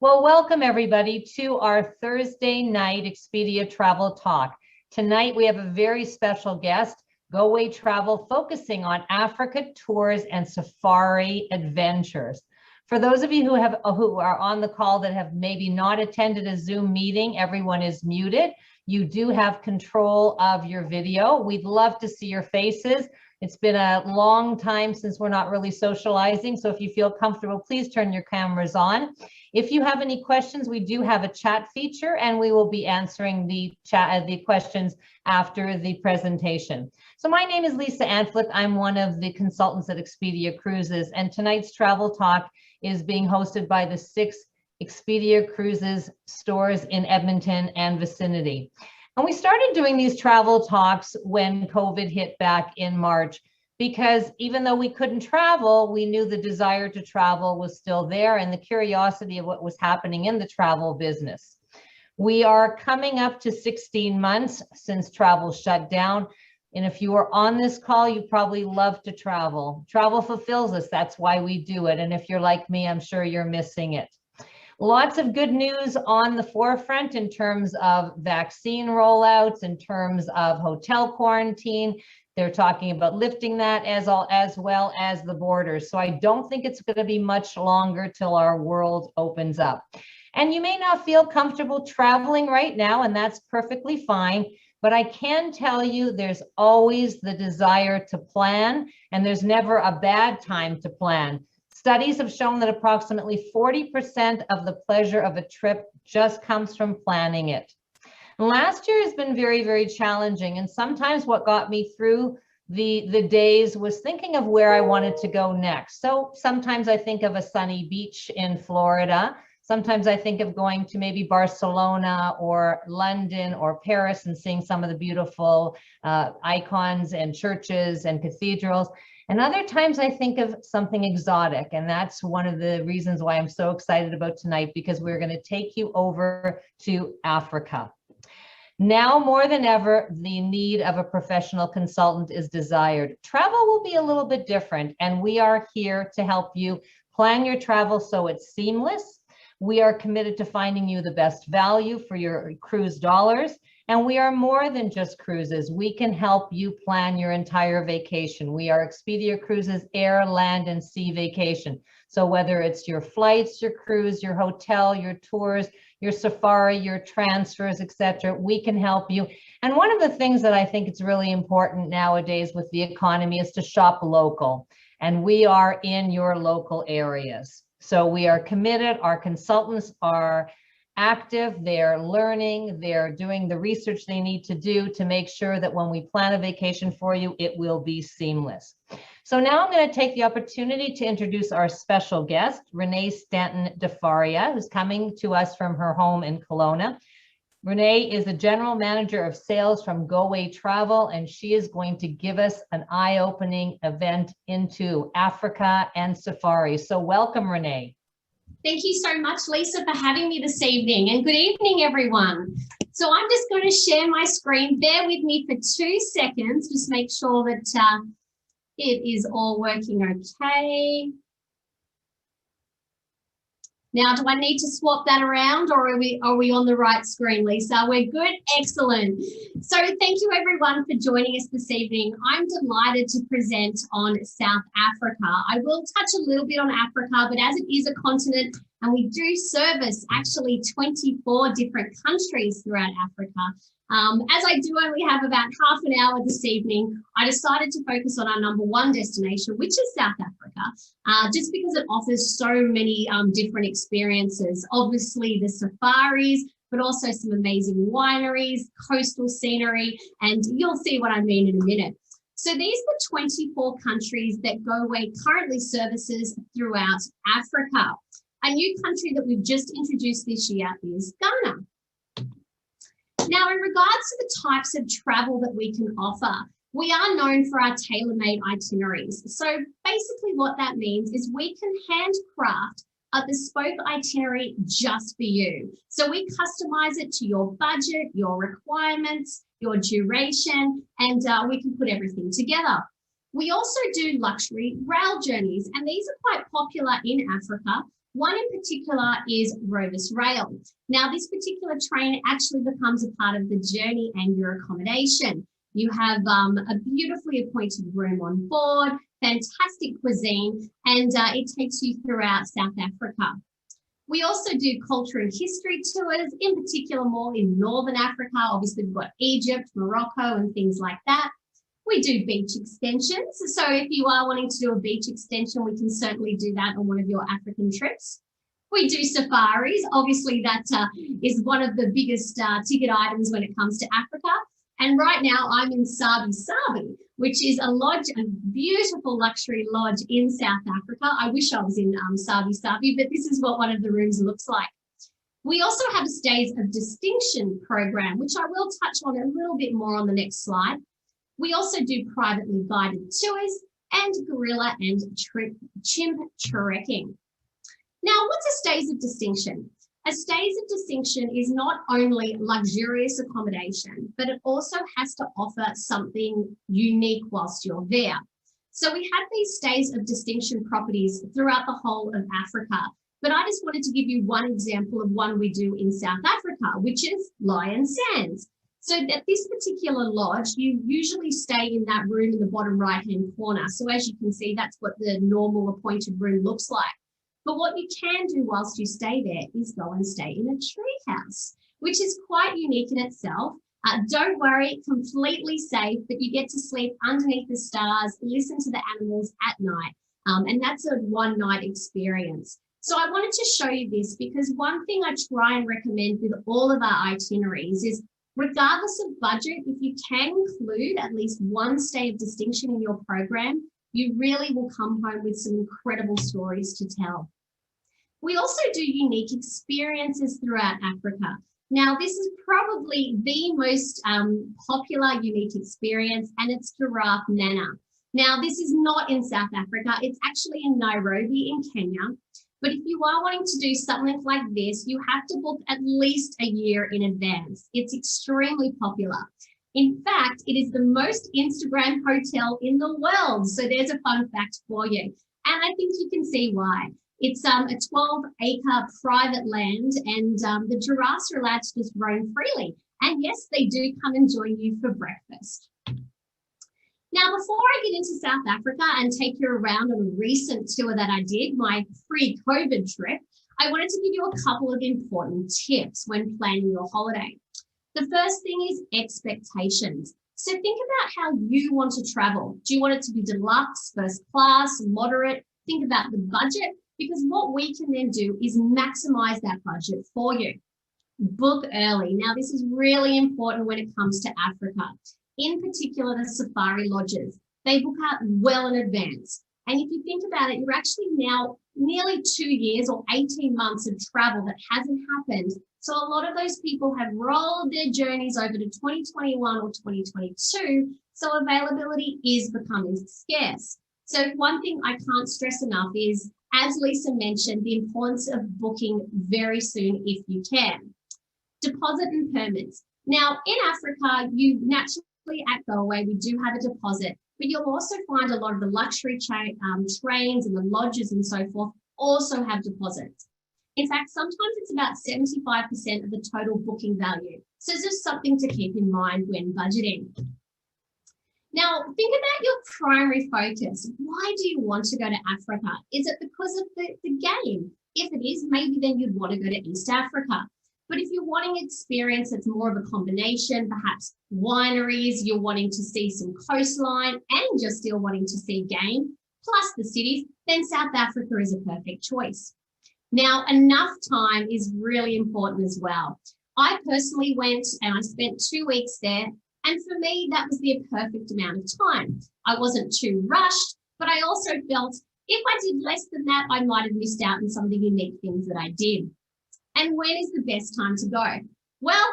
Well, welcome everybody to our Thursday night Expedia Travel Talk. Tonight we have a very special guest, Goway Travel, focusing on Africa tours and safari adventures. For those of you who are on the call that have maybe not attended a Zoom meeting, everyone is muted. You do have control of your video. We'd love to see your faces. It's been a long time since we're not really socializing, so if you feel comfortable, please turn your cameras on. If you have any questions, we do have a chat feature, and we will be answering the questions after the presentation. So my name is Lisa Anflick. I'm one of the consultants at Expedia Cruises, and tonight's Travel Talk is being hosted by the 6 Expedia Cruises stores in Edmonton and vicinity. And we started doing these travel talks when COVID hit back in March, because even though we couldn't travel, we knew the desire to travel was still there and the curiosity of what was happening in the travel business. We are coming up to 16 months since travel shut down. And if you are on this call, you probably love to travel. Travel fulfills us. That's why we do it. And if you're like me, I'm sure you're missing it. Lots of good news on the forefront in terms of vaccine rollouts, in terms of hotel quarantine. They're talking about lifting that as well as the borders. So I don't think it's going to be much longer till our world opens up. And you may not feel comfortable traveling right now, and that's perfectly fine. But I can tell you there's always the desire to plan, and there's never a bad time to plan. Studies have shown that approximately 40% of the pleasure of a trip just comes from planning it. And last year has been very, very challenging. And sometimes what got me through the days was thinking of where I wanted to go next. So sometimes I think of a sunny beach in Florida. Sometimes I think of going to maybe Barcelona or London or Paris and seeing some of the beautiful icons and churches and cathedrals. And other times I think of something exotic, and that's one of the reasons why I'm so excited about tonight, because we're going to take you over to Africa. Now more than ever, the need of a professional consultant is desired. Travel will be a little bit different, and we are here to help you plan your travel so it's seamless. We are committed to finding you the best value for your cruise dollars. And we are more than just cruises. We can help you plan your entire vacation. We are Expedia Cruises air, land, and sea vacation. So whether it's your flights, your cruise, your hotel, your tours, your safari, your transfers, etc., we can help you. And one of the things that I think it's really important nowadays with the economy is to shop local. And we are in your local areas. So we are committed. Our consultants are active, they're learning, they're doing the research they need to do to make sure that when we plan a vacation for you, it will be seamless. So now I'm going to take the opportunity to introduce our special guest, Renee Stanton-DeFaria, who's coming to us from her home in Kelowna. Renee is the General Manager of Sales from Goway Travel, and she is going to give us an eye-opening event into Africa and safari. So welcome, Renee. Thank you so much, Lisa, for having me this evening, and good evening, everyone. So I'm just going to share my screen. Bear with me for 2 seconds. Just make sure that it is all working okay. Now, do I need to swap that around, or are we on the right screen, Lisa? We're good. Excellent. So thank you, everyone, for joining us this evening. I'm delighted to present on South Africa. I will touch a little bit on Africa, but as it is a continent and we do service actually 24 different countries throughout Africa, as I do only have about half an hour this evening, I decided to focus on our #1 destination, which is South Africa, just because it offers so many different experiences. Obviously, the safaris, but also some amazing wineries, coastal scenery, and you'll see what I mean in a minute. So these are the 24 countries that Goway currently services throughout Africa. A new country that we've just introduced this year is Ghana. Now, in regards to the types of travel that we can offer, we are known for our tailor-made itineraries. So basically what that means is we can handcraft a bespoke itinerary just for you. So we customize it to your budget, your requirements, your duration, and we can put everything together. We also do luxury rail journeys, and these are quite popular in Africa One in particular is Rovers Rail. Now, this particular train actually becomes a part of the journey and your accommodation. You have a beautifully appointed room on board, fantastic cuisine, and it takes you throughout South Africa. We also do culture and history tours, in particular more in Northern Africa. Obviously, we've got Egypt, Morocco, and things like that. We do beach extensions. So if you are wanting to do a beach extension, we can certainly do that on one of your African trips. We do safaris. Obviously, that is one of the biggest ticket items when it comes to Africa. And right now I'm in Sabi Sabi, which is a lodge, a beautiful luxury lodge in South Africa. I wish I was in Sabi Sabi, but this is what one of the rooms looks like. We also have a Stays of Distinction program, which I will touch on a little bit more on the next slide. We also do privately guided tours and gorilla and chimp trekking. Now, what's a Stays of Distinction? A Stays of Distinction is not only luxurious accommodation, but it also has to offer something unique whilst you're there. So we have these Stays of Distinction properties throughout the whole of Africa, but I just wanted to give you one example of one we do in South Africa, which is Lion Sands. So at this particular lodge, you usually stay in that room in the bottom right-hand corner. So as you can see, that's what the normal appointed room looks like. But what you can do whilst you stay there is go and stay in a tree house, which is quite unique in itself. Don't worry, completely safe, but you get to sleep underneath the stars, listen to the animals at night, and that's a one-night experience. So I wanted to show you this because one thing I try and recommend with all of our itineraries is, regardless of budget, if you can include at least one stay of distinction in your program, you really will come home with some incredible stories to tell. We also do unique experiences throughout Africa. Now, this is probably the most popular unique experience, and it's Giraffe Nana. Now, this is not in South Africa. It's actually in Nairobi in Kenya. But if you are wanting to do something like this, you have to book at least a year in advance. It's extremely popular. In fact, it is the most Instagram hotel in the world. So there's a fun fact for you. And I think you can see why. It's a 12-acre private land, and the giraffes are allowed to just roam freely. And yes, they do come and join you for breakfast. Now, before I get into South Africa and take you around on a recent tour that I did, my pre-COVID trip, I wanted to give you a couple of important tips when planning your holiday. The first thing is expectations. So think about how you want to travel. Do you want it to be deluxe, first class, moderate? Think about the budget, because what we can then do is maximize that budget for you. Book early. Now, this is really important when it comes to Africa. In particular, the safari lodges. They book out well in advance. And if you think about it, you're actually now nearly 2 years or 18 months of travel that hasn't happened. So a lot of those people have rolled their journeys over to 2021 or 2022. So availability is becoming scarce. So one thing I can't stress enough is, as Lisa mentioned, the importance of booking very soon if you can. Deposit and permits. Now, in Africa, you naturally at Goway, we do have a deposit, but you'll also find a lot of the luxury trains and the lodges and so forth also have deposits. In fact, sometimes it's about 75% of the total booking value. So it's just something to keep in mind when budgeting. Now, think about your primary focus. Why do you want to go to Africa? Is it because of the game? If it is, maybe then you'd want to go to East Africa. But if you're wanting experience that's more of a combination, perhaps wineries, you're wanting to see some coastline and you're still wanting to see game, plus the cities, then South Africa is a perfect choice. Now, enough time is really important as well. I personally went and I spent 2 weeks there. And for me, that was the perfect amount of time. I wasn't too rushed, but I also felt if I did less than that, I might have missed out on some of the unique things that I did. And when is the best time to go? Well,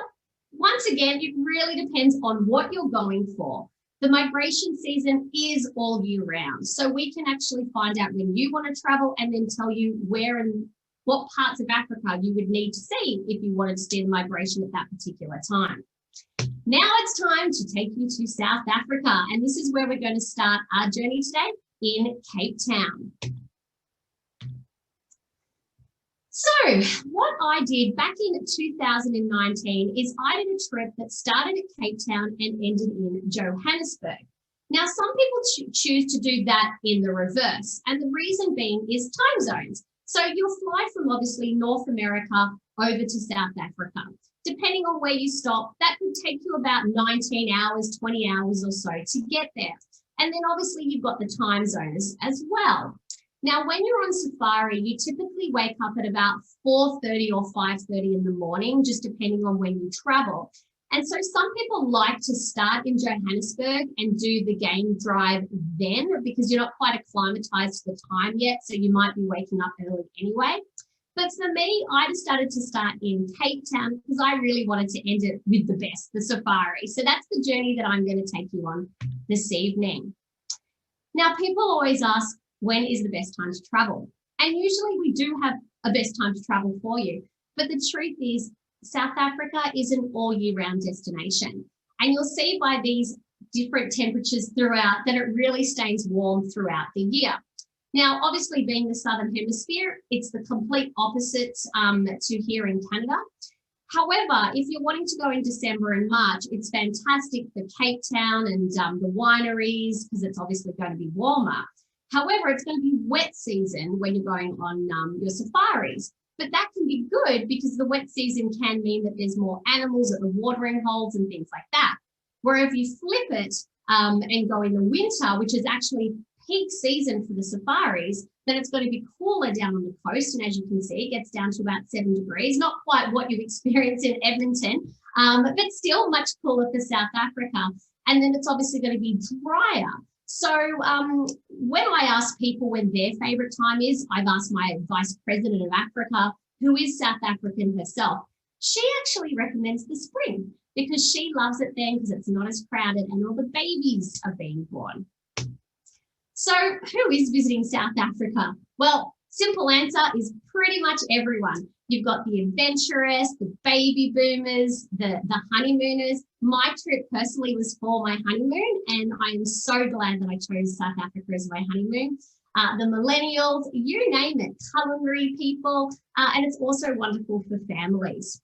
once again, it really depends on what you're going for. The migration season is all year round. So we can actually find out when you want to travel and then tell you where and what parts of Africa you would need to see if you wanted to see the migration at that particular time. Now it's time to take you to South Africa. And this is where we're going to start our journey today in Cape Town. So what I did back in 2019 is I did a trip that started at Cape Town and ended in Johannesburg. Now, some people choose to do that in the reverse, and the reason being is time zones. So you'll fly from obviously North America over to South Africa. Depending on where you stop, that could take you about 19 hours, 20 hours or so to get there. And then obviously you've got the time zones as well. Now, when you're on safari, you typically wake up at about 4:30 or 5:30 in the morning, just depending on when you travel. And so some people like to start in Johannesburg and do the game drive then, because you're not quite acclimatized to the time yet, so you might be waking up early anyway. But for me, I decided to start in Cape Town because I really wanted to end it with the best, the safari. So that's the journey that I'm going to take you on this evening. Now, people always ask, when is the best time to travel? And usually we do have a best time to travel for you. But the truth is, South Africa is an all year round destination. And you'll see by these different temperatures throughout that it really stays warm throughout the year. Now, obviously being the Southern Hemisphere, it's the complete opposite to here in Canada. However, if you're wanting to go in December and March, it's fantastic for Cape Town and the wineries because it's obviously going to be warmer. However, it's going to be wet season when you're going on your safaris. But that can be good because the wet season can mean that there's more animals at the watering holes and things like that. Where if you flip it and go in the winter, which is actually peak season for the safaris, then it's going to be cooler down on the coast. And as you can see, it gets down to about 7 degrees, not quite what you experience in Edmonton, but still much cooler for South Africa. And then it's obviously going to be drier. So when I ask people when their favorite time is, I've asked my Vice President of Africa, who is South African herself. She actually recommends the spring because she loves it then because it's not as crowded and all the babies are being born. So who is visiting South Africa? Well, simple answer is pretty much everyone. You've got the adventurous, the baby boomers, the honeymooners. My trip personally was for my honeymoon, and I am so glad that I chose South Africa as my honeymoon. The millennials, you name it, culinary people, and it's also wonderful for families.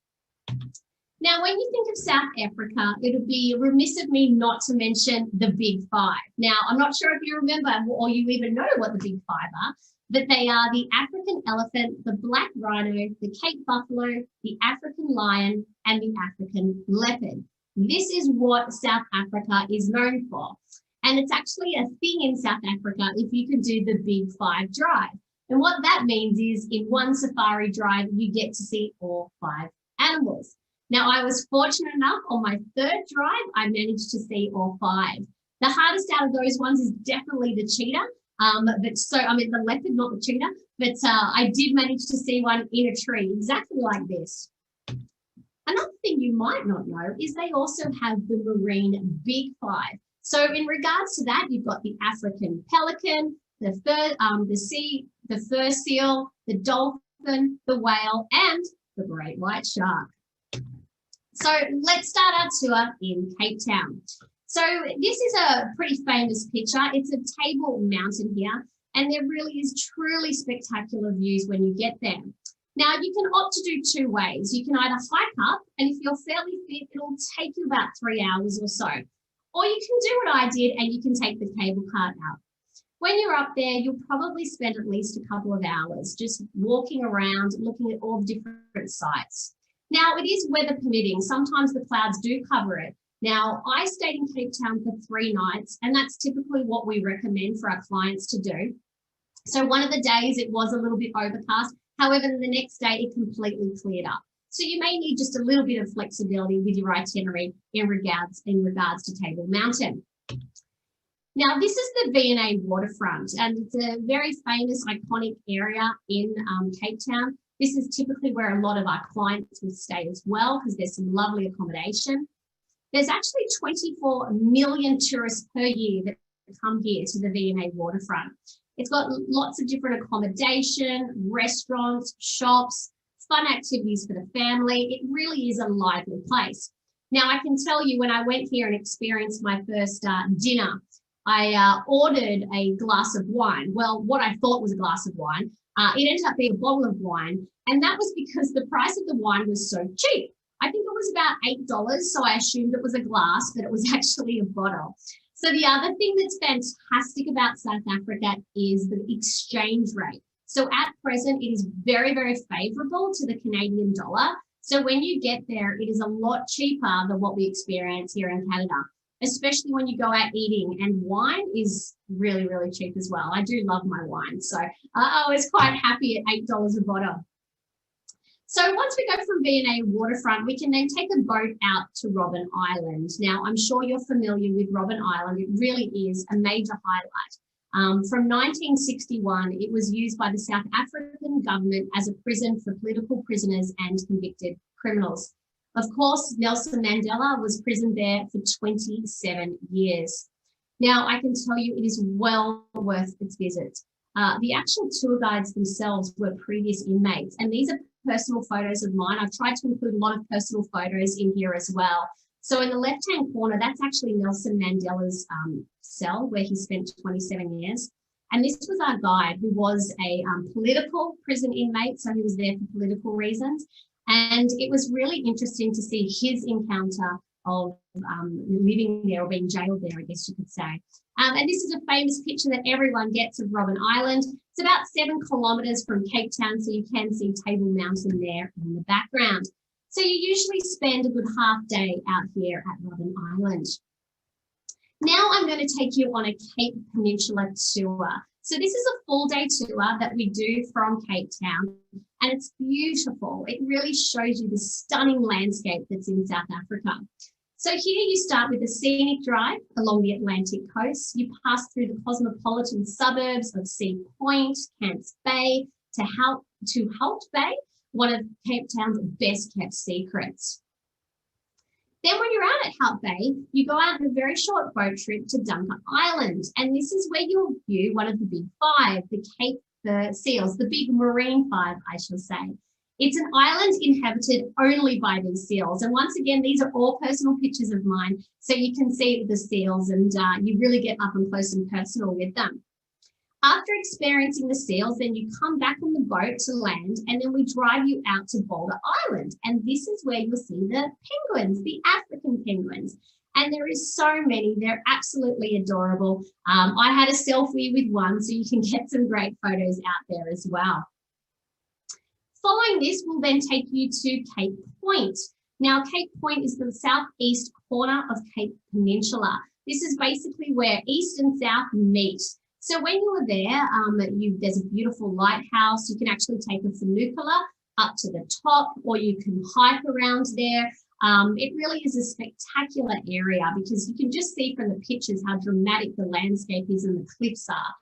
Now, when you think of South Africa, it would be remiss of me not to mention the Big Five. Now, I'm not sure if you remember or you even know what the Big Five are, but they are the African elephant, the black rhino, the Cape buffalo, the African lion, and the African leopard. This is what South Africa is known for. And it's actually a thing in South Africa if you can do the Big Five drive. And what that means is in one safari drive, you get to see all 5 animals. Now, I was fortunate enough on my 3rd drive, I managed to see all 5. The hardest out of those ones is definitely the cheetah. The leopard, not the cheetah, but I did manage to see one in a tree, exactly like this. Another thing you might not know is they also have the marine Big Five. So in regards to that, you've got the African pelican, the fur seal, the dolphin, the whale, and the great white shark. So let's start our tour in Cape Town. So this is a pretty famous picture. It's a Table Mountain here, and there really is truly spectacular views when you get there. Now, you can opt to do 2 ways. You can either hike up, and if you're fairly fit, it'll take you about 3 hours or so. Or you can do what I did, and you can take the cable cart out. When you're up there, you'll probably spend at least a couple of hours just walking around, looking at all the different sites. Now, it is weather permitting. Sometimes the clouds do cover it. Now, I stayed in Cape Town for 3 nights, and that's typically what we recommend for our clients to do. So one of the days it was a little bit overcast. However, the next day it completely cleared up. So you may need just a little bit of flexibility with your itinerary in regards to Table Mountain. Now, this is the V&A waterfront, and it's a very famous, iconic area in Cape Town. This is typically where a lot of our clients will stay as well because there's some lovely accommodation. There's actually 24 million tourists per year that come here to the V&A waterfront. It's got lots of different accommodation, restaurants, shops, fun activities for the family. It really is a lively place. Now, I can tell you when I went here and experienced my first dinner, I ordered a glass of wine. Well, what I thought was a glass of wine, it ended up being a bottle of wine. And that was because the price of the wine was so cheap. I think it was about $8, so I assumed it was a glass, but it was actually a bottle. So the other thing that's fantastic about South Africa is the exchange rate. So at present, it is very, very favorable to the Canadian dollar. So when you get there, it is a lot cheaper than what we experience here in Canada, especially when you go out eating, and wine is really, really cheap as well. I do love my wine. So I was quite happy at $8 a bottle. So once we go from V&A Waterfront, we can then take a boat out to Robben Island. Now, I'm sure you're familiar with Robben Island. It really is a major highlight. From 1961, it was used by the South African government as a prison for political prisoners and convicted criminals. Of course, Nelson Mandela was prisoned there for 27 years. Now, I can tell you it is well worth its visit. The actual tour guides themselves were previous inmates, and these are personal photos of mine. I've tried to include a lot of personal photos in here as well. So in the left-hand corner, that's actually Nelson Mandela's cell where he spent 27 years. And this was our guide, who was a political prison inmate, so he was there for political reasons. And it was really interesting to see his encounter of living there or being jailed there, I guess you could say. And this is a famous picture that everyone gets of Robben Island. It's about 7 kilometres from Cape Town, so you can see Table Mountain there in the background. So you usually spend a good half day out here at Robben Island. Now I'm going to take you on a Cape Peninsula tour. So this is a full day tour that we do from Cape Town, and it's beautiful. It really shows you the stunning landscape that's in South Africa. So here you start with a scenic drive along the Atlantic coast. You pass through the cosmopolitan suburbs of Sea Point, Camps Bay, to Hout Bay, one of Cape Town's best kept secrets. Then when you're out at Hout Bay, you go out on a very short boat trip to Dunker Island. And this is where you'll view one of the big 5, the Cape seals, the big marine 5, I shall say. It's an island inhabited only by these seals. And once again, these are all personal pictures of mine, so you can see the seals and you really get up and close and personal with them. After experiencing the seals, then you come back on the boat to land, and then we drive you out to Boulder Island. And this is where you'll see the penguins, the African penguins. And there is so many. They're absolutely adorable. I had a selfie with one, so you can get some great photos out there as well. Following this, we'll then take you to Cape Point. Now, Cape Point is the southeast corner of Cape Peninsula. This is basically where east and south meet. So when you are there, there's a beautiful lighthouse. You can actually take a funicular up to the top, or you can hike around there. It really is a spectacular area because you can just see from the pictures how dramatic the landscape is and the cliffs are.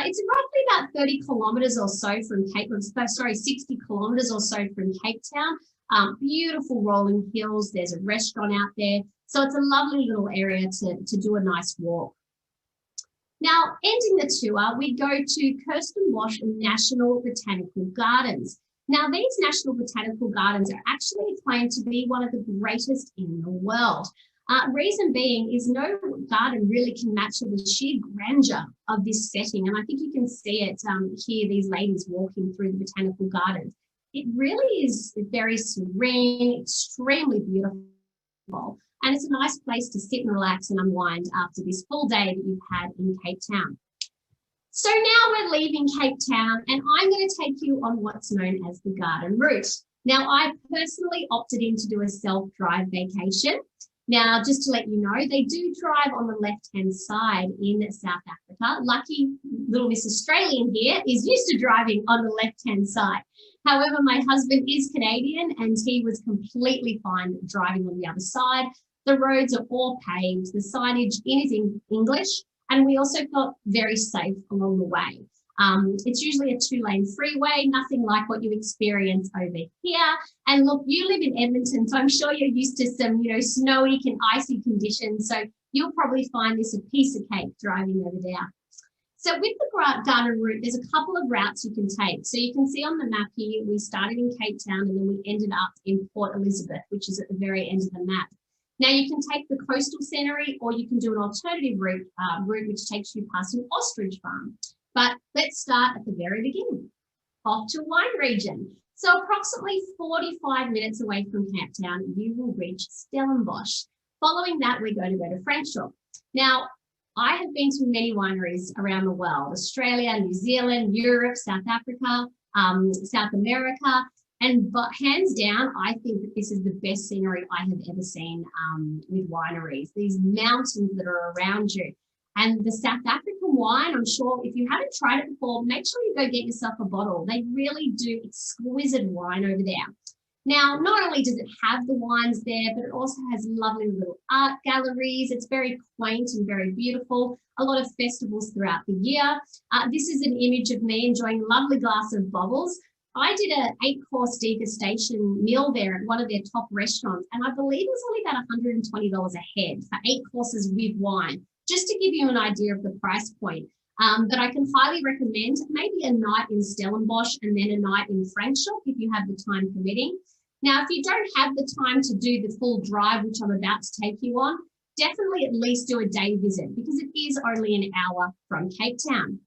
It's roughly about 30 kilometres or so from 60 kilometres or so from Cape Town. Beautiful rolling hills. There's a restaurant out there. So it's a lovely little area to do a nice walk. Now, ending the tour, we go to Kirstenbosch National Botanical Gardens. Now, these National Botanical Gardens are actually claimed to be one of the greatest in the world. Reason being is no garden really can match the sheer grandeur of this setting. And I think you can see it here, these ladies walking through the botanical gardens. It really is very serene, extremely beautiful. And it's a nice place to sit and relax and unwind after this full day that you've had in Cape Town. So now we're leaving Cape Town, and I'm going to take you on what's known as the garden route. Now, I personally opted in to do a self-drive vacation. Now, just to let you know, they do drive on the left-hand side in South Africa. Lucky little Miss Australian here is used to driving on the left-hand side. However, my husband is Canadian, and he was completely fine driving on the other side. The roads are all paved. The signage is in English, and we also felt very safe along the way. It's usually a 2-lane freeway, nothing like what you experience over here. And look, you live in Edmonton, so I'm sure you're used to some, snowy and icy conditions. So you'll probably find this a piece of cake driving over there. So with the garden route, there's a couple of routes you can take. So you can see on the map here, we started in Cape Town and then we ended up in Port Elizabeth, which is at the very end of the map. Now you can take the coastal scenery, or you can do an alternative route which takes you past an ostrich farm. But let's start at the very beginning, off to wine region. So approximately 45 minutes away from Cape Town, you will reach Stellenbosch. Following that, we're going to go to Franschhoek. Now, I have been to many wineries around the world, Australia, New Zealand, Europe, South Africa, South America, but hands down, I think that this is the best scenery I have ever seen with wineries, these mountains that are around you. And the South African wine, I'm sure if you haven't tried it before, make sure you go get yourself a bottle. They really do exquisite wine over there. Now, not only does it have the wines there, but it also has lovely little art galleries. It's very quaint and very beautiful. A lot of festivals throughout the year. This is an image of me enjoying a lovely glass of bubbles. I did an 8-course degustation meal there at one of their top restaurants, and I believe it was only about $120 a head for 8 courses with wine, just to give you an idea of the price point. But I can highly recommend maybe a night in Stellenbosch and then a night in Franschhoek if you have the time permitting. Now, if you don't have the time to do the full drive, which I'm about to take you on, definitely at least do a day visit, because it is only an hour from Cape Town.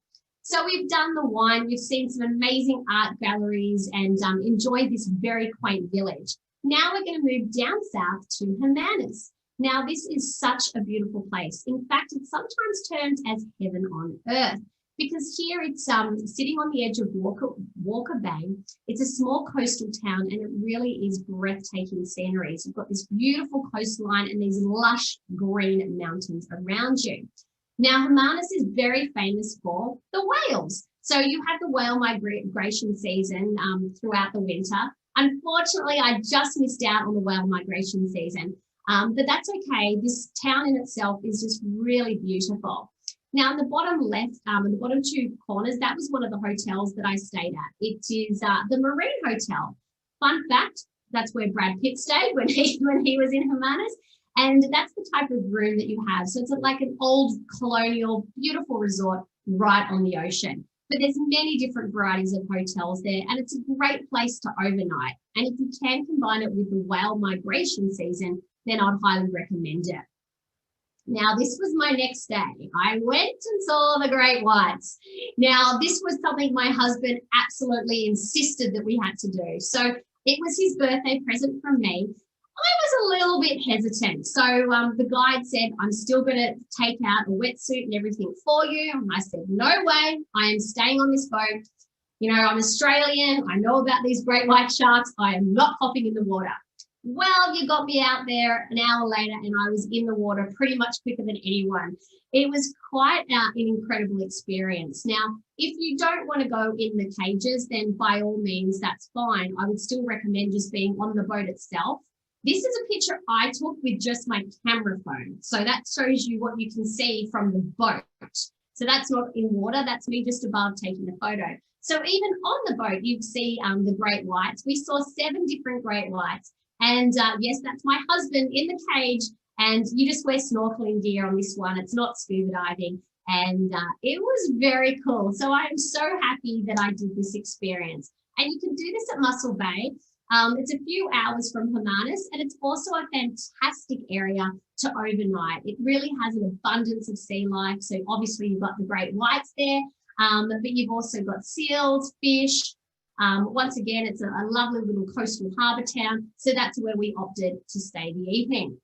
So we've done the wine, we've seen some amazing art galleries and enjoyed this very quaint village. Now we're going to move down south to Hermanus. Now, this is such a beautiful place. In fact, it's sometimes termed as heaven on earth, because here it's sitting on the edge of Walker Bay. It's a small coastal town, and it really is breathtaking scenery. You've got this beautiful coastline and these lush green mountains around you. Now, Hermanus is very famous for the whales. So you have the whale migration season throughout the winter. Unfortunately, I just missed out on the whale migration season, but that's okay. This town in itself is just really beautiful. Now, in the bottom left, in the bottom 2 corners, that was one of the hotels that I stayed at. It is the Marine Hotel. Fun fact, that's where Brad Pitt stayed when he was in Hermanus. And that's the type of room that you have. So it's like an old colonial, beautiful resort right on the ocean. But there's many different varieties of hotels there, and it's a great place to overnight. And if you can combine it with the whale migration season, then I'd highly recommend it. Now, this was my next day. I went and saw the great whites. Now, this was something my husband absolutely insisted that we had to do. So it was his birthday present from me. I was a little bit hesitant. So the guide said, I'm still going to take out a wetsuit and everything for you. And I said, no way. I am staying on this boat. You know, I'm Australian. I know about these great white sharks. I am not hopping in the water. Well, you got me out there an hour later and I was in the water pretty much quicker than anyone. It was quite an incredible experience. Now, if you don't want to go in the cages, then by all means, that's fine. I would still recommend just being on the boat itself. This is a picture I took with just my camera phone. So that shows you what you can see from the boat. So that's not in water, that's me just above taking the photo. So even on the boat, you see the great whites. We saw 7 different great whites. And yes, that's my husband in the cage. And you just wear snorkeling gear on this one. It's not scuba diving. And it was very cool. So I'm so happy that I did this experience. And you can do this at Mussel Bay. It's a few hours from Hermanus, and it's also a fantastic area to overnight. It really has an abundance of sea life. So obviously you've got the great whites there, but you've also got seals, fish. Once again, it's a lovely little coastal harbour town. So that's where we opted to stay the evening.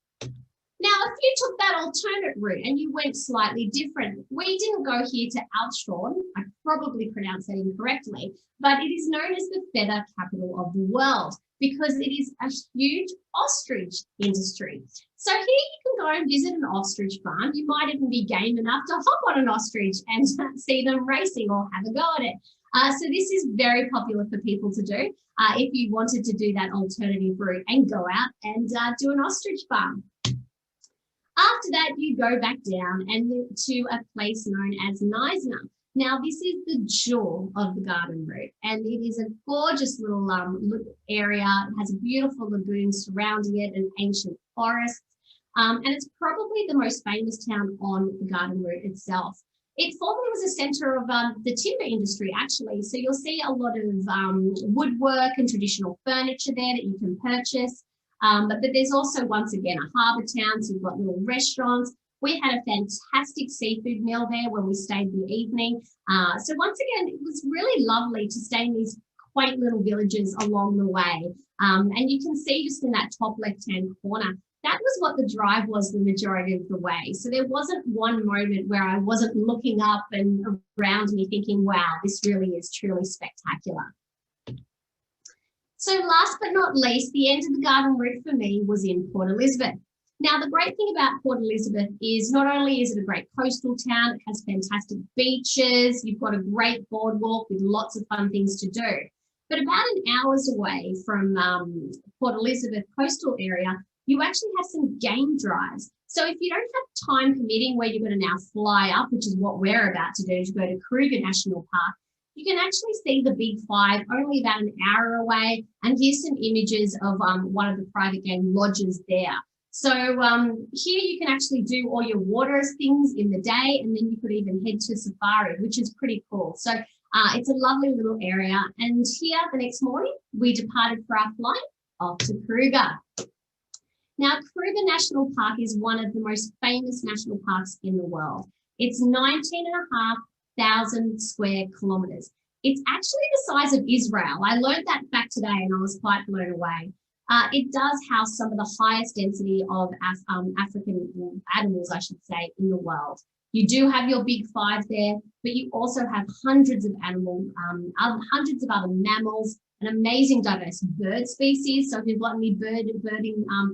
Now, if you took that alternate route and you went slightly different, we didn't go here to Outshorn. I probably pronounced that incorrectly, but it is known as the feather capital of the world because it is a huge ostrich industry. So here you can go and visit an ostrich farm. You might even be game enough to hop on an ostrich and see them racing or have a go at it. So this is very popular for people to do if you wanted to do that alternative route and go out and do an ostrich farm. After that, you go back down and to a place known as Neisner. Now, this is the jewel of the garden route, and it is a gorgeous little area. It has a beautiful lagoon surrounding it and ancient forests, and it's probably the most famous town on the garden route itself. It formerly was a centre of the timber industry, actually, so you'll see a lot of woodwork and traditional furniture there that you can purchase. But there's also, once again, a harbour town, so you've got little restaurants. We had a fantastic seafood meal there when we stayed the evening. So once again, it was really lovely to stay in these quaint little villages along the way. And you can see just in that top left-hand corner, that was what the drive was the majority of the way. So there wasn't one moment where I wasn't looking up and around me thinking, wow, this really is truly spectacular. So last but not least, the end of the garden route for me was in Port Elizabeth. Now, the great thing about Port Elizabeth is not only is it a great coastal town, it has fantastic beaches, you've got a great boardwalk with lots of fun things to do. But about an hour's away from Port Elizabeth coastal area, you actually have some game drives. So if you don't have time permitting where you're going to now fly up, which is what we're about to do, to go to Kruger National Park, you can actually see the Big Five only about an hour away, and here's some images of one of the private game lodges there. So here you can actually do all your water things in the day, and then you could even head to safari, which is pretty cool. So it's a lovely little area. And here the next morning, we departed for our flight off to Kruger. Now, Kruger National Park is one of the most famous national parks in the world. It's 19,500 square kilometres. It's actually the size of Israel. I learned that fact today and I was quite blown away. It does house some of the highest density of African animals, I should say, in the world. You do have your Big Five there, but you also have hundreds of animals, hundreds of other mammals, an amazing diverse bird species. So if you've got any birding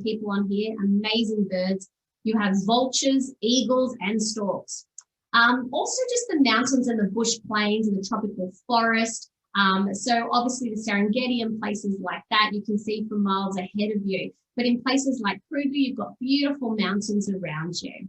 people on here, amazing birds. You have vultures, eagles, and storks. Also just the mountains and the bush plains and the tropical forest. So obviously the Serengeti and places like that, you can see for miles ahead of you. But in places like Kruger, you've got beautiful mountains around you.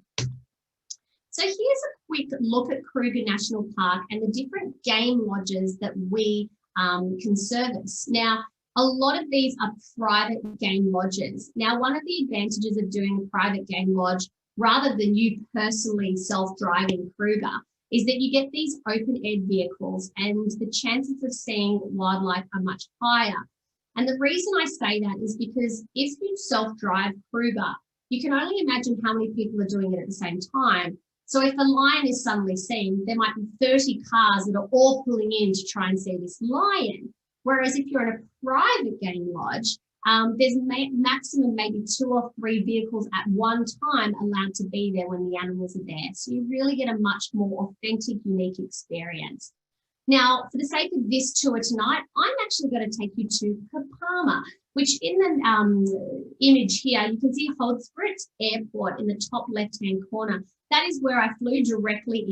So here's a quick look at Kruger National Park and the different game lodges that we can service. Now, a lot of these are private game lodges. Now, one of the advantages of doing a private game lodge, rather than you personally self-driving Kruger, is that you get these open-air vehicles and the chances of seeing wildlife are much higher. And the reason I say that is because if you self-drive Kruger, you can only imagine how many people are doing it at the same time. So if a lion is suddenly seen, there might be 30 cars that are all pulling in to try and see this lion. Whereas if you're in a private game lodge, there's maximum maybe 2 or 3 vehicles at one time allowed to be there when the animals are there. So you really get a much more authentic, unique experience. Now, for the sake of this tour tonight, I'm actually going to take you to Kapama, which in the image here, you can see Holdsprit Airport in the top left-hand corner. That is where I flew directly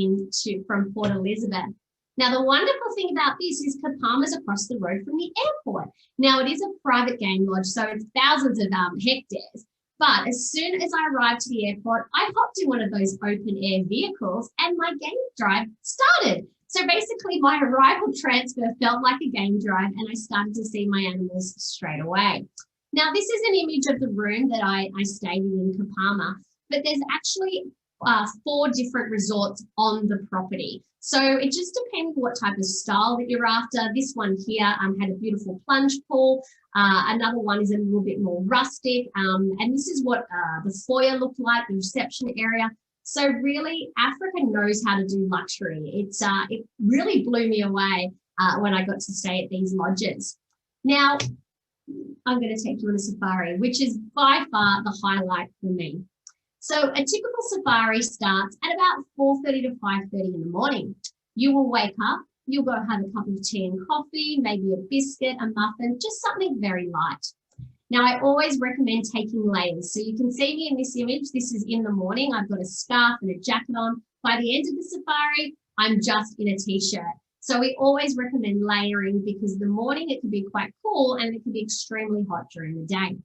from Port Elizabeth. Now, the wonderful thing about this is Kapama's across the road from the airport. Now, it is a private game lodge, so it's thousands of hectares. But as soon as I arrived to the airport, I hopped in one of those open-air vehicles and my game drive started. So basically, my arrival transfer felt like a game drive and I started to see my animals straight away. Now, this is an image of the room that I stayed in Kapama, but there's actually 4 different resorts on the property. So it just depends what type of style that you're after. This one here had a beautiful plunge pool. Another one is a little bit more rustic. And this is what the foyer looked like, the reception area. So really, Africa knows how to do luxury. It really blew me away when I got to stay at these lodges. Now, I'm going to take you on a safari, which is by far the highlight for me. So a typical safari starts at about 4:30 to 5:30 in the morning. You will wake up, you'll go have a cup of tea and coffee, maybe a biscuit, a muffin, just something very light. Now, I always recommend taking layers. So you can see me in this image. This is in the morning. I've got a scarf and a jacket on. By the end of the safari, I'm just in a t-shirt. So we always recommend layering because the morning it can be quite cool and it can be extremely hot during the day.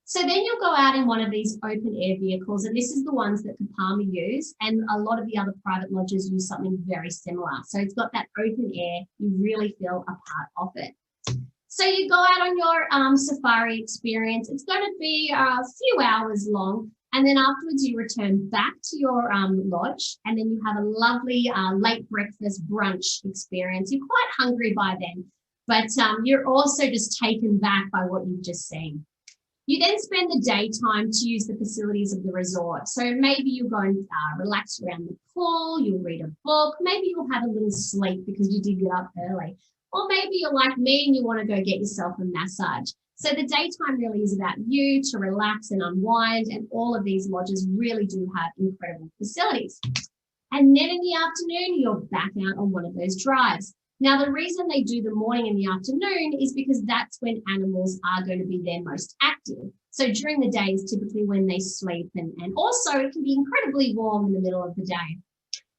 So then you'll go out in one of these open air vehicles, and this is the ones that Kapama use, and a lot of the other private lodges use something very similar. So it's got that open air, you really feel a part of it. So you go out on your safari experience. It's going to be a few hours long, and then afterwards you return back to your lodge, and then you have a lovely late breakfast brunch experience. You're quite hungry by then, but you're also just taken back by what you've just seen. You then spend the daytime to use the facilities of the resort. So maybe you'll go and relax around the pool, you'll read a book, maybe you'll have a little sleep because you did get up early. Or maybe you're like me and you want to go get yourself a massage. So the daytime really is about you to relax and unwind, and all of these lodges really do have incredible facilities. And then in the afternoon, you're back out on one of those drives. Now, the reason they do the morning and the afternoon is because that's when animals are going to be their most active. So during the day is typically when they sleep, and also it can be incredibly warm in the middle of the day.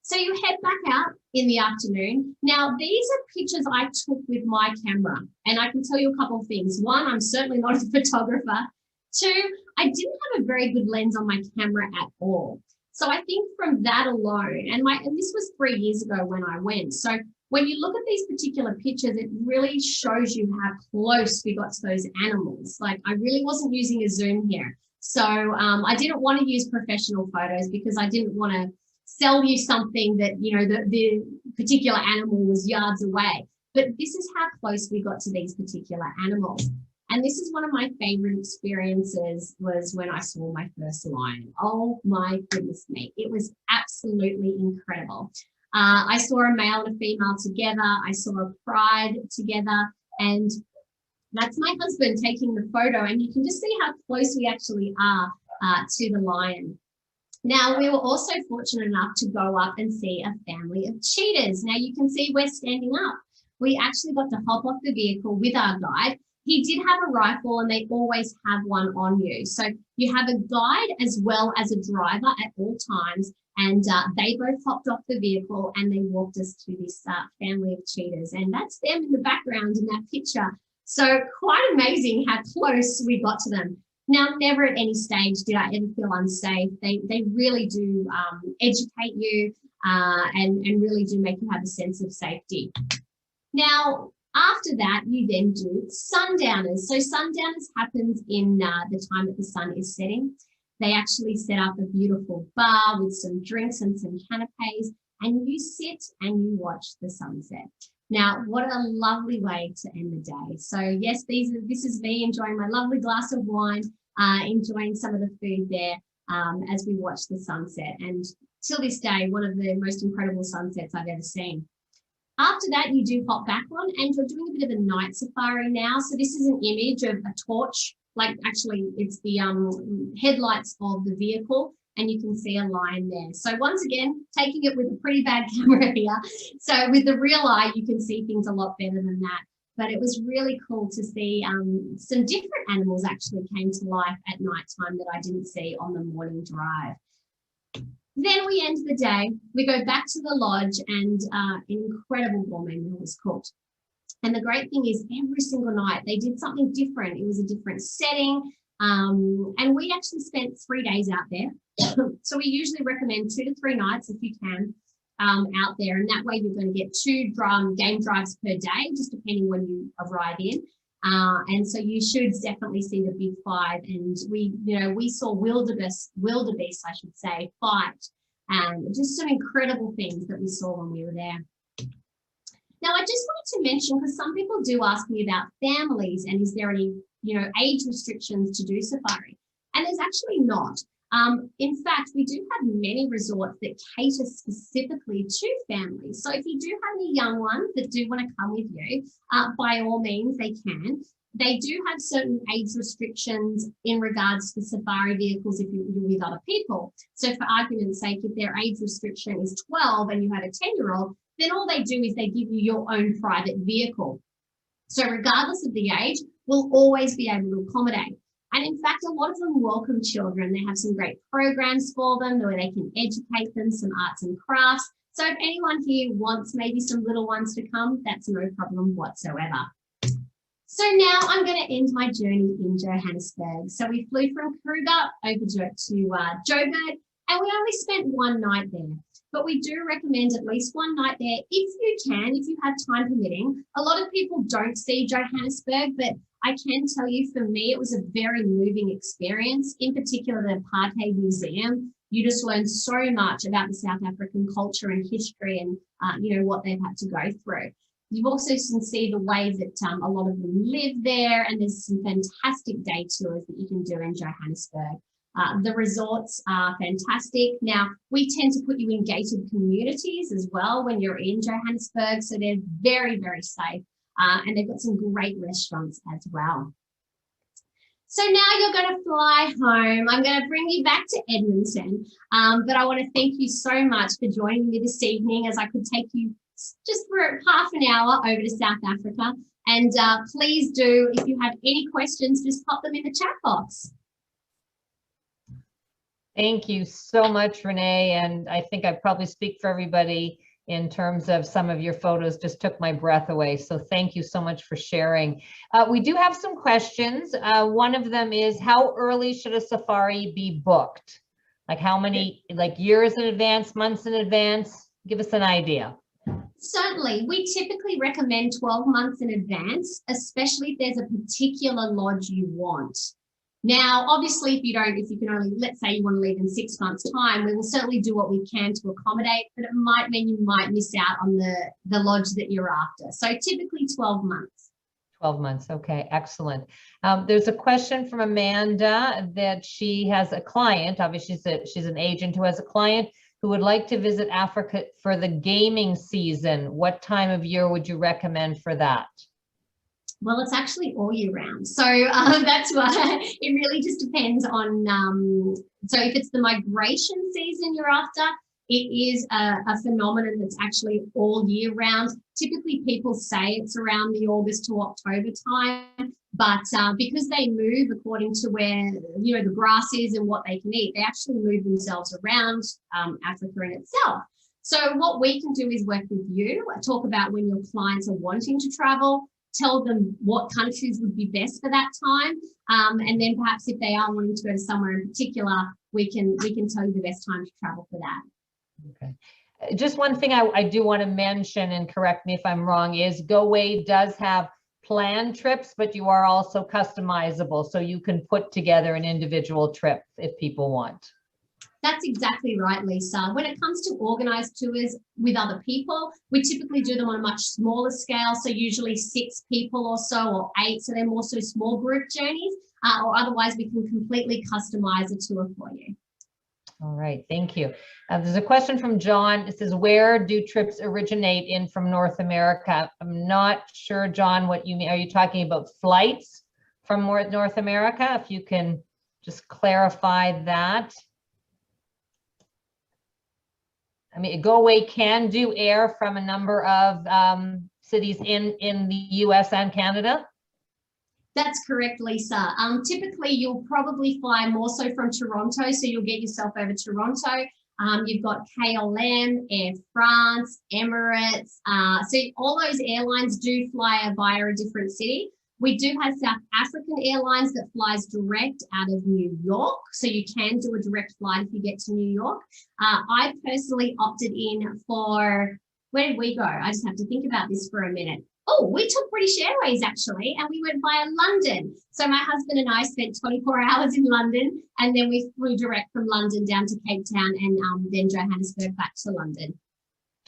So you head back out in the afternoon. Now, these are pictures I took with my camera, and I can tell you a couple of things. One, I'm certainly not a photographer. Two, I didn't have a very good lens on my camera at all. So I think from that alone, and this was 3 years ago when I went. So when you look at these particular pictures, it really shows you how close we got to those animals. Like, I really wasn't using a zoom here. So I didn't want to use professional photos because I didn't want to sell you something that, you know, the particular animal was yards away. But this is how close we got to these particular animals. And this is one of my favorite experiences, was when I saw my first lion. Oh my goodness me. It was absolutely incredible. I saw a male and a female together. I saw a pride together, and that's my husband taking the photo. And you can just see how close we actually are to the lion. Now, we were also fortunate enough to go up and see a family of cheetahs. Now, you can see we're standing up. We actually got to hop off the vehicle with our guide. He did have a rifle, and they always have one on you. So you have a guide as well as a driver at all times. And they both hopped off the vehicle and they walked us to this family of cheetahs. And that's them in the background in that picture. So quite amazing how close we got to them. Now, never at any stage did I ever feel unsafe. They really do educate you and really do make you have a sense of safety. Now, after that, you then do sundowners. So sundowners happens in the time that the sun is setting. They actually set up a beautiful bar with some drinks and some canapes, and you sit and you watch the sunset. Now, what a lovely way to end the day. So yes, this is me enjoying my lovely glass of wine, enjoying some of the food there as we watch the sunset. And till this day, one of the most incredible sunsets I've ever seen. After that, you do hop back on and you're doing a bit of a night safari now. So this is an image of a torch, like actually it's the headlights of the vehicle, and you can see a lion there. So once again, taking it with a pretty bad camera here. So with the real eye, you can see things a lot better than that. But it was really cool to see some different animals actually came to life at nighttime that I didn't see on the morning drive. Then we end the day, we go back to the lodge, and an incredible gourmet meal was cooked. And the great thing is every single night they did something different. It was a different setting. And we actually spent 3 days out there. So we usually recommend 2 to 3 nights if you can out there. And that way you're going to get 2 game drives per day, just depending when you arrive in. And so you should definitely see the big 5. And we saw wildebeest, I should say, fight, and just some incredible things that we saw when we were there. Now, I just wanted to mention, because some people do ask me about families and is there any, age restrictions to do safari? And there's actually not. In fact, we do have many resorts that cater specifically to families. So if you do have any young ones that do want to come with you, by all means, they can. They do have certain age restrictions in regards to safari vehicles if you're with other people. So for argument's sake, if their age restriction is 12 and you have a 10-year-old, then all they do is they give you your own private vehicle. So regardless of the age, we'll always be able to accommodate. And in fact, a lot of them welcome children. They have some great programs for them where they can educate them, some arts and crafts. So if anyone here wants maybe some little ones to come, that's no problem whatsoever. So now I'm going to end my journey in Johannesburg. So we flew from Kruger over to Joburg, and we only spent 1 night there. But we do recommend at least 1 night there if you can, if you have time permitting. A lot of people don't see Johannesburg, but I can tell you, for me, it was a very moving experience, in particular the Apartheid Museum. You just learn so much about the South African culture and history and, what they've had to go through. You've also can see the ways that a lot of them live there, and there's some fantastic day tours that you can do in Johannesburg. The resorts are fantastic. Now, we tend to put you in gated communities as well when you're in Johannesburg, so they're very, very safe, and they've got some great restaurants as well. So now you're going to fly home. I'm going to bring you back to Edmonton, but I want to thank you so much for joining me this evening, as I could take you just for half an hour over to South Africa. And please do, if you have any questions, just pop them in the chat box. Thank you so much, Renee. And I think I probably speak for everybody in terms of some of your photos just took my breath away. So thank you so much for sharing. We do have some questions. One of them is, how early should a safari be booked? Like how many, like years in advance, months in advance? Give us an idea. Certainly. We typically recommend 12 months in advance, especially if there's a particular lodge you want. Now, obviously, if you can only, let's say you want to leave in 6 months' time, we will certainly do what we can to accommodate, but it might mean you might miss out on the lodge that you're after. So typically 12 months. 12 months. Okay, excellent. There's a question from Amanda that she has a client, obviously she's an agent who has a client who would like to visit Africa for the gaming season. What time of year would you recommend for that? Well, it's actually all year round. So that's why it really just depends on, so if it's the migration season you're after, it is a phenomenon that's actually all year round. Typically people say it's around the August to October time, but because they move according to where, the grass is and what they can eat, they actually move themselves around Africa in itself. So what we can do is work with you, talk about when your clients are wanting to travel, tell them what countries would be best for that time. And then perhaps if they are wanting to go to somewhere in particular, we can tell you the best time to travel for that. Okay. Just one thing I do want to mention, and correct me if I'm wrong, is Goway does have planned trips, but you are also customizable. So you can put together an individual trip if people want. That's exactly right, Lisa. When it comes to organized tours with other people, we typically do them on a much smaller scale. So usually 6 people or so, or 8. So they're more so small group journeys, or otherwise we can completely customize a tour for you. All right, thank you. There's a question from John. It says, where do trips originate in from North America? I'm not sure, John, what you mean. Are you talking about flights from North America? If you can just clarify that. I mean, Goway can do air from a number of cities in the US and Canada. That's correct, Lisa. Typically, you'll probably fly more so from Toronto, so you'll get yourself over Toronto. You've got KLM, Air France, Emirates. So all those airlines do fly via a different city. We do have South African Airlines that flies direct out of New York. So you can do a direct flight if you get to New York. I personally opted in for, where did we go? I just have to think about this for a minute. Oh, we took British Airways actually, and we went via London. So my husband and I spent 24 hours in London, and then we flew direct from London down to Cape Town, and then Johannesburg back to London.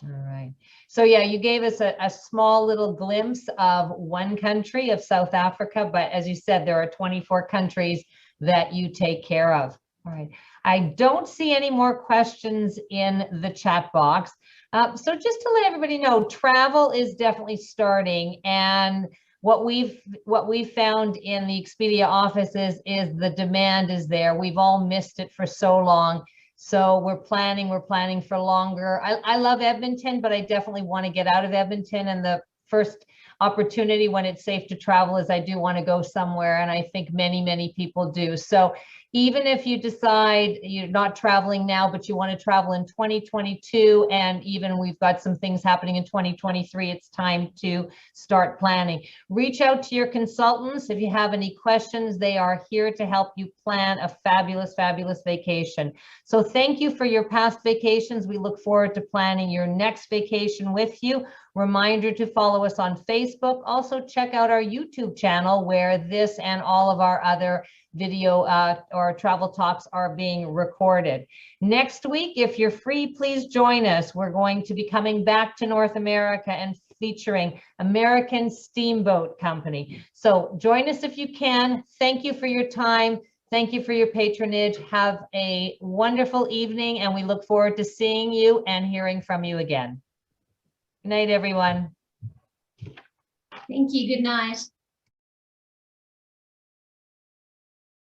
All right. So yeah, you gave us a small little glimpse of one country, of South Africa, but as you said, there are 24 countries that you take care of. All right. I don't see any more questions in the chat box. So just to let everybody know, travel is definitely starting, and what we've found in the Expedia offices is the demand is there. We've all missed it for so long. So we're planning for longer. I love Edmonton, but I definitely want to get out of Edmonton. And the first opportunity when it's safe to travel is I do want to go somewhere. And I think many, many people do. So even if you decide you're not traveling now, but you want to travel in 2022, and even we've got some things happening in 2023, it's time to start planning. Reach out to your consultants. If you have any questions, they are here to help you plan a fabulous, fabulous vacation. So thank you for your past vacations. We look forward to planning your next vacation with you. Reminder to follow us on Facebook. Also check out our YouTube channel where this and all of our other video or travel talks are being recorded. Next week, if you're free, please join us. We're going to be coming back to North America and featuring American Steamboat Company. So join us if you can. Thank you for your time. Thank you for your patronage. Have a wonderful evening, and we look forward to seeing you and hearing from you again. Good night, everyone. Thank you. Good night.